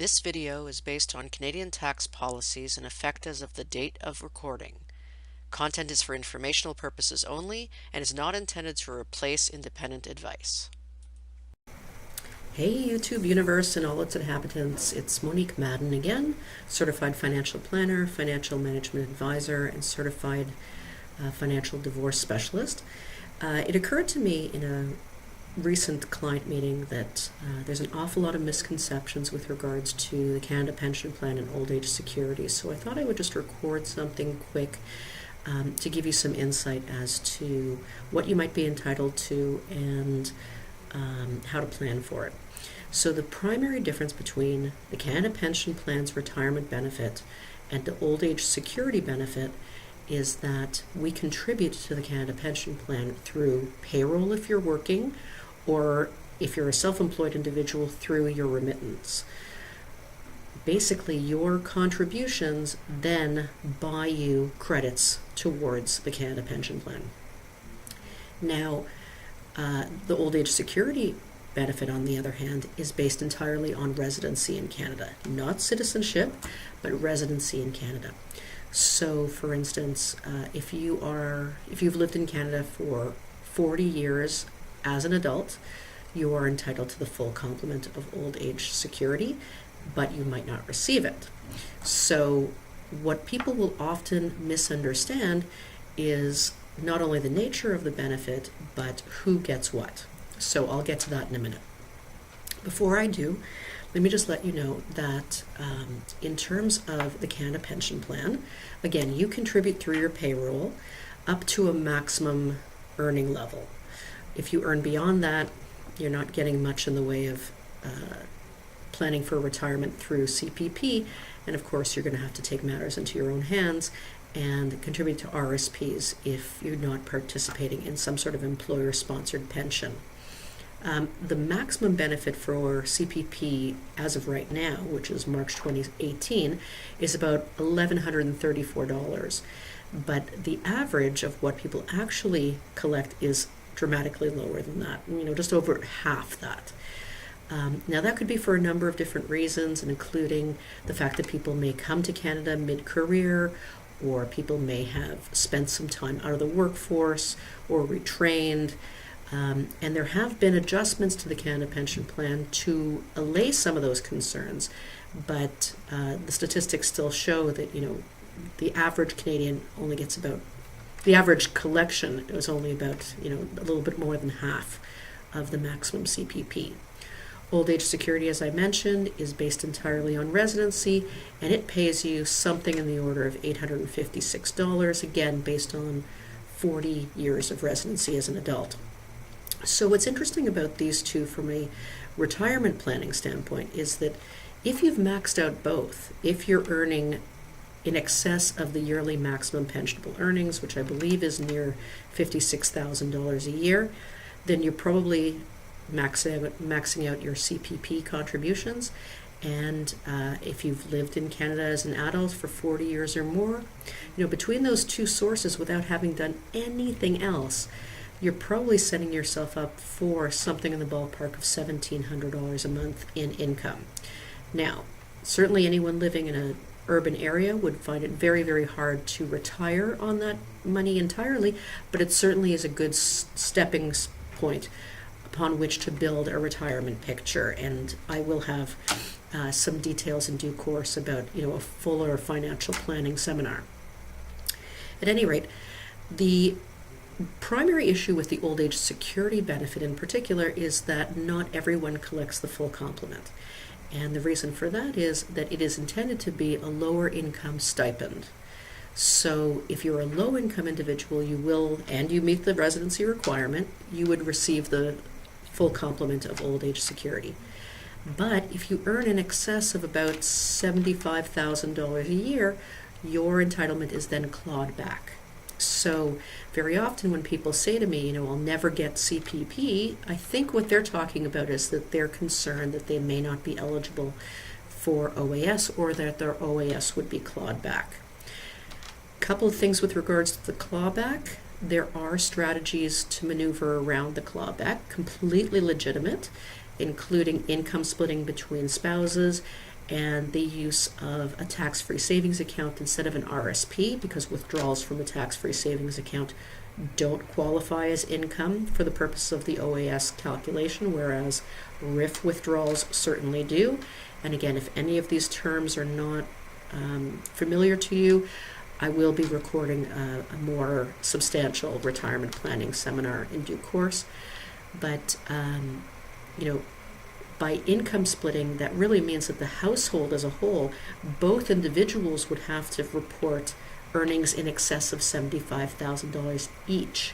This video is based on Canadian tax policies in effect as of the date of recording. Content is for informational purposes only and is not intended to replace independent advice. Hey YouTube universe and all its inhabitants, it's Monique Madden again, certified financial planner, financial management advisor, and certified financial divorce specialist. It occurred to me in a recent client meeting that there's an awful lot of misconceptions with regards to the Canada Pension Plan and old age security, so I thought I would just record something quick to give you some insight as to what you might be entitled to and how to plan for it. So the primary difference between the Canada Pension Plan's retirement benefit and the old age security benefit is that we contribute to the Canada Pension Plan through payroll if you're working, or if you're a self-employed individual, through your remittance. Basically, your contributions then buy you credits towards the Canada Pension Plan. Now, the old age security benefit, on the other hand, is based entirely on residency in Canada, not citizenship, but residency in Canada. So, for instance, if you've lived in Canada for 40 years as an adult, you are entitled to the full complement of old age security, but you might not receive it. So, what people will often misunderstand is not only the nature of the benefit, but who gets what. So I'll get to that in a minute. Before I do, let me just let you know that in terms of the Canada Pension Plan, again, you contribute through your payroll up to a maximum earning level. If you earn beyond that, you're not getting much in the way of planning for retirement through CPP, and of course you're going to have to take matters into your own hands and contribute to RSPs if you're not participating in some sort of employer-sponsored pension. The maximum benefit for CPP as of right now, which is March 2018, is about $1,134. But the average of what people actually collect is dramatically lower than that, just over half that. Now that could be for a number of different reasons, including the fact that people may come to Canada mid-career, or people may have spent some time out of the workforce or retrained. And there have been adjustments to the Canada Pension Plan to allay some of those concerns, but the statistics still show that the average Canadian only gets the average collection is only about a little bit more than half of the maximum CPP. Old age security, as I mentioned, is based entirely on residency, and it pays you something in the order of $856, again based on 40 years of residency as an adult. So what's interesting about these two from a retirement planning standpoint is that if you've maxed out both, if you're earning in excess of the yearly maximum pensionable earnings, which I believe is near $56,000 a year, then you're probably maxing out your CPP contributions. And if you've lived in Canada as an adult for 40 years or more, between those two sources, without having done anything else, you're probably setting yourself up for something in the ballpark of $1,700 a month in income. Now, certainly anyone living in an urban area would find it very, very hard to retire on that money entirely, but it certainly is a good stepping point upon which to build a retirement picture. And I will have some details in due course about a fuller financial planning seminar. At any rate, the primary issue with the old age security benefit in particular is that not everyone collects the full complement. And the reason for that is that it is intended to be a lower income stipend. So if you're a low income individual, and you meet the residency requirement, you would receive the full complement of old age security. But if you earn in excess of about $75,000 a year, your entitlement is then clawed back. So very often when people say to me, I'll never get CPP, I think what they're talking about is that they're concerned that they may not be eligible for OAS, or that their OAS would be clawed back. A couple of things with regards to the clawback. There are strategies to maneuver around the clawback, completely legitimate, including income splitting between spouses and the use of a tax-free savings account instead of an RSP, because withdrawals from a tax-free savings account don't qualify as income for the purpose of the OAS calculation, whereas RIF withdrawals certainly do. And again, if any of these terms are not familiar to you, I will be recording a more substantial retirement planning seminar in due course. But, you know, by income splitting, that really means that the household as a whole, both individuals would have to report earnings in excess of $75,000 each.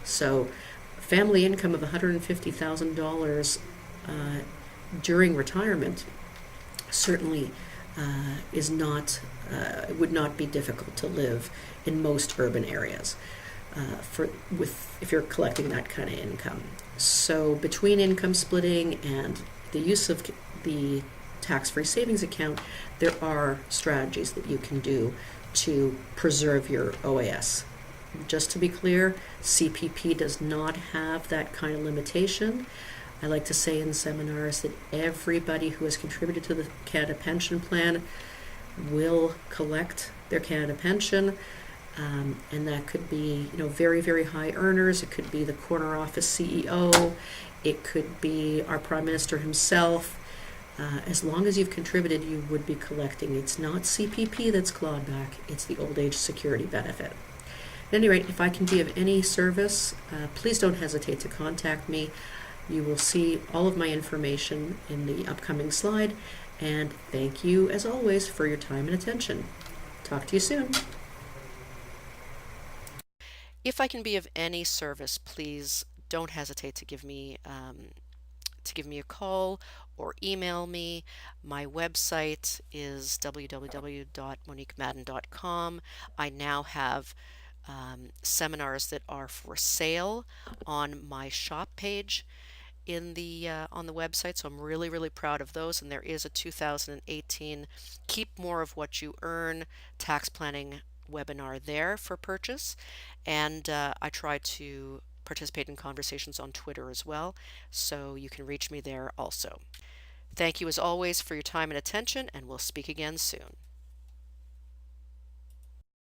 So, family income of $150,000 during retirement certainly is not would not be difficult to live in most urban areas if you're collecting that kind of income. So between income splitting and the use of the tax-free savings account, there are strategies that you can do to preserve your OAS. Just to be clear, CPP does not have that kind of limitation. I like to say in seminars that everybody who has contributed to the Canada Pension Plan will collect their Canada pension, and that could be, very, very high earners. It could be the corner office CEO. It could be our Prime Minister himself. As long as you've contributed, you would be collecting. It's not CPP that's clawed back. It's the old age security benefit. At any rate, if I can be of any service, please don't hesitate to contact me. You will see all of my information in the upcoming slide, and thank you, as always, for your time and attention. Talk to you soon. If I can be of any service, please don't hesitate to give me a call or email me. My website is www.moniquemadden.com. I now have seminars that are for sale on my shop page on the website, so I'm really, really proud of those. And there is a 2018 Keep More of What You Earn tax planning webinar there for purchase. And I try to participate in conversations on Twitter as well, so you can reach me there also. Thank you as always for your time and attention, and we'll speak again soon.